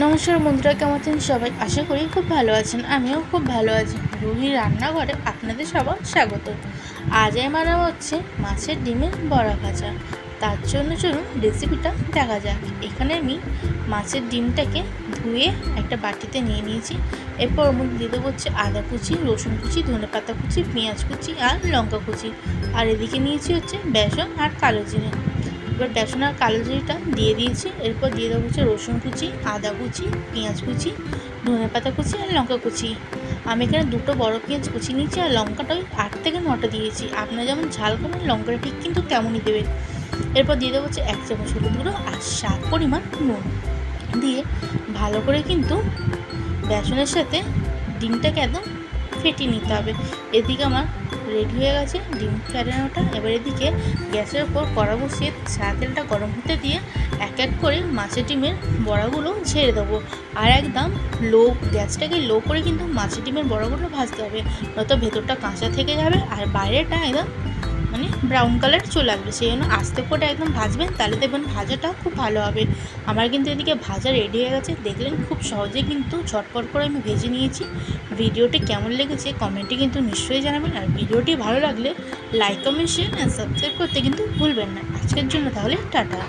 নমস্কার বন্ধুরা, কেমন আছেন সবাই? আশা করি খুব ভালো আছেন। আমিও খুব ভালো আছি। রুহির রান্নাঘরে আপনাদের সবার স্বাগত। আজ আমার হচ্ছে মাছের ডিমের বড়া ভাজা। তার জন্য চলুন রেসিপিটা দেখা যাক। এখানে আমি মাছের ডিমটাকে ধুয়ে একটা বাটিতে নিয়ে নিয়েছি। এরপর ওর মধ্যে দিয়ে দেবো হচ্ছে আদা কুচি, রসুন কুচি, ধনেপাতা কুচি, পেঁয়াজ কুচি আর লঙ্কা কুচি। আর এদিকে নিয়েছি হচ্ছে বেসন আর কালো জিরে। এবার বেসন আর কালো জিরেটা দিয়ে দিয়েছি। এরপর দিয়ে দেবো হচ্ছে রসুন কুচি, আদা কুচি, পেঁয়াজ কুচি, ধনেপাতা কুচি আর লঙ্কা কুচি। আমি এখানে দুটো বড় পেঁয়াজ কুচি নিয়েছি আর লঙ্কাটা ওই 8 থেকে 9টা দিয়েছি। আপনারা যেমন ঝাল খাবেন লঙ্কাটা ঠিক কিন্তু তেমনই দেবেন। এরপর দিয়ে দেবো হচ্ছে 1 চামচ হলুদ গুঁড়ো আর স্বাদ পরিমাণ নুন দিয়ে ভালো করে কিন্তু বেসনের সাথে ডিমটাকে একদম ফেটিয়ে নিতে হবে। এদিকে আমার রেডি হয়ে গেছে ডিম ফেটানোটা। এবার এদিকে গ্যাসের ওপর কড়া বসিয়ে সাদা তেলটা গরম হতে দিয়ে এক এক করে মাছের ডিমের বড়াগুলো ছেড়ে দেবো। আর একদম গ্যাসটাকে লো করে কিন্তু মাছের ডিমের বড়াগুলো ভাজতে হবে, নয়তো ভেতরটা কাঁচা থেকে যাবে আর বাইরেটা একদম ব্রাউন কালার চলে আসবে। সেই জন্য আস্তে করে একদম ভাজবেন, তাহলে দেখবেন ভাজাটা খুব ভালো হবে। আমার কিন্তু এদিকে ভাজা রেডি হয়ে গেছে, দেখলেন খুব সহজে কিন্তু ঝটপট করে আমি ভেজে নিয়েছি। ভিডিওটি কেমন লেগেছে কমেন্টে কিন্তু নিশ্চয়ই জানাবেন। আর ভিডিওটি ভালো লাগলে like, comment, share and subscribe করতে কিন্তু ভুলবেন না। আজকের জন্য তাহলে টাটা।